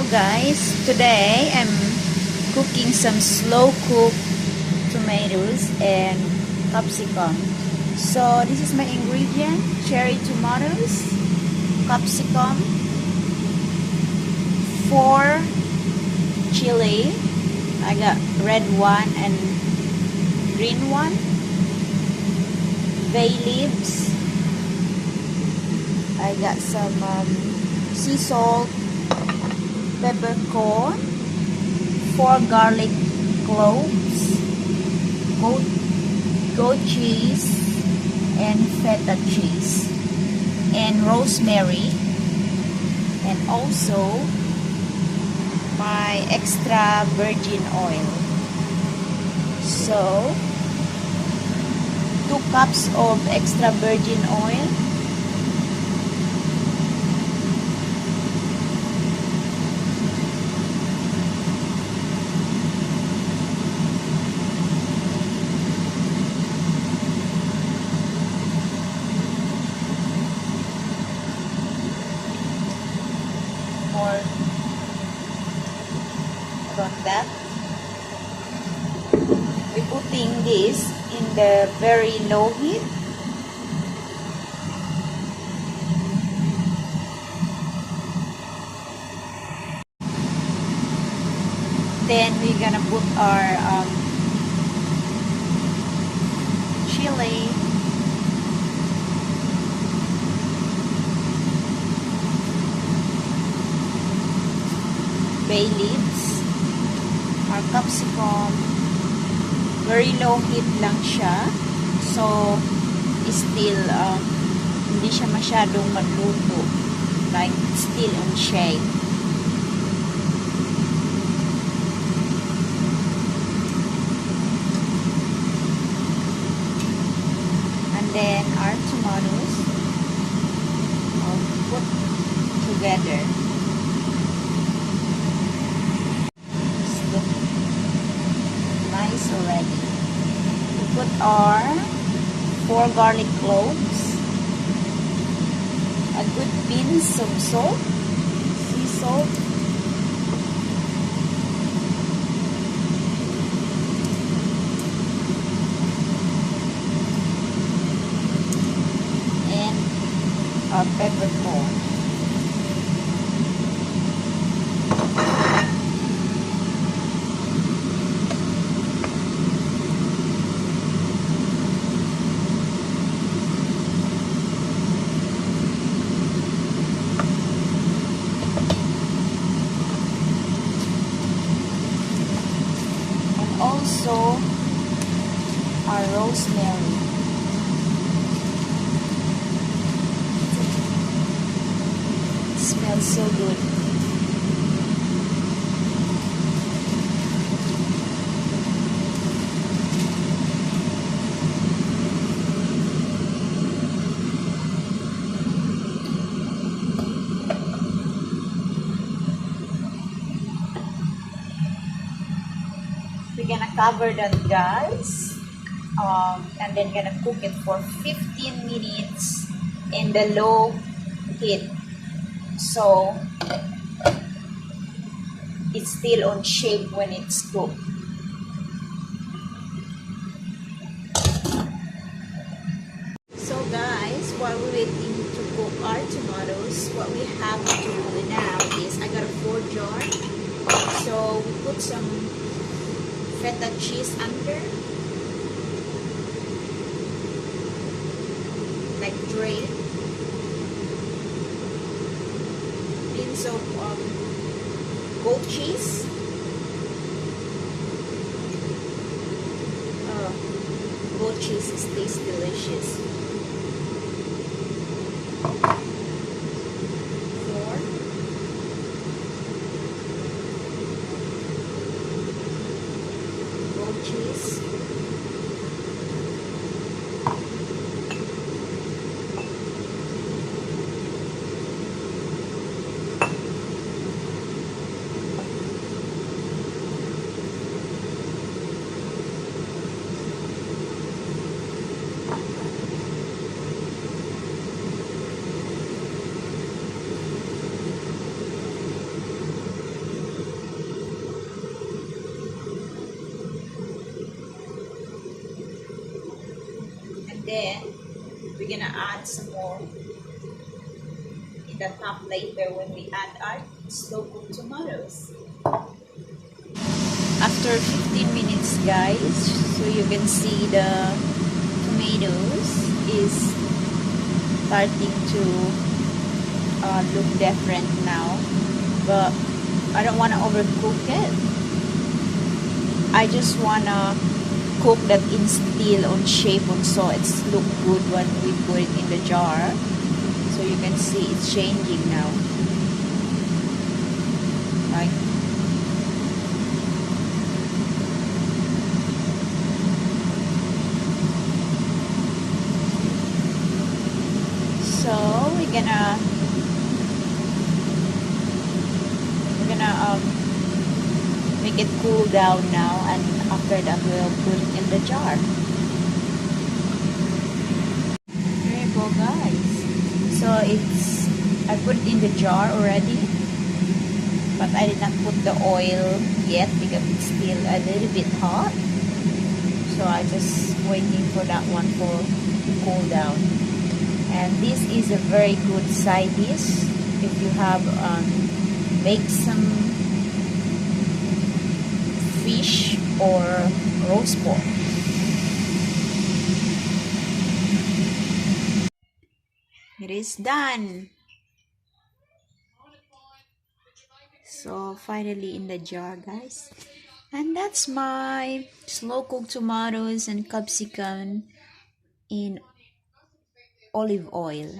Guys, today I'm cooking some slow cooked tomatoes and capsicum. So this is my ingredient: cherry tomatoes, capsicum, 4 chili. I got red one and green one, bay leaves. I got some sea salt, peppercorn, 4 garlic cloves, goat cheese, and feta cheese, and rosemary, and also my extra virgin oil. So 2 cups of extra virgin oil, more about that. We're putting this in the very low heat. Then we're gonna put our chili, bay leaves, our capsicum. Very low heat lang siya. So, still, hindi siya masyadong maluto. Like, still on shape. And then, our tomatoes, I'll put together. Nice already. We put our 4 garlic cloves, a good pinch of salt, sea salt, and our peppercorn. Also, our rosemary. It smells so good. We're gonna cover that, guys, and then gonna cook it for 15 minutes in the low heat, so it's still on shape when it's cooked. So guys, while we're waiting to cook our tomatoes, what we have to do now is, I got a 4 jar, so we put some feta cheese under, like drain, pinch of goat cheese, goat cheese tastes delicious, 4 cheese, then we're gonna add some more in the top later when we add our slow cooked tomatoes. After 15 minutes, guys, so you can see the tomatoes is starting to look different now, but I don't want to overcook it. I just want to cook that in still on shape on, so it's look good when we put it in the jar. So you can see it's changing now, right? So we're gonna make it cool down now, and after that we'll put it in the jar. There you go, guys. So I put it in the jar already, but I did not put the oil yet because it's still a little bit hot. So I just waiting for that one to cool down. And this is a very good side dish if you have make some fish or roast pork. It is done. So finally in the jar, guys. And that's my slow cooked tomatoes and capsicum in olive oil.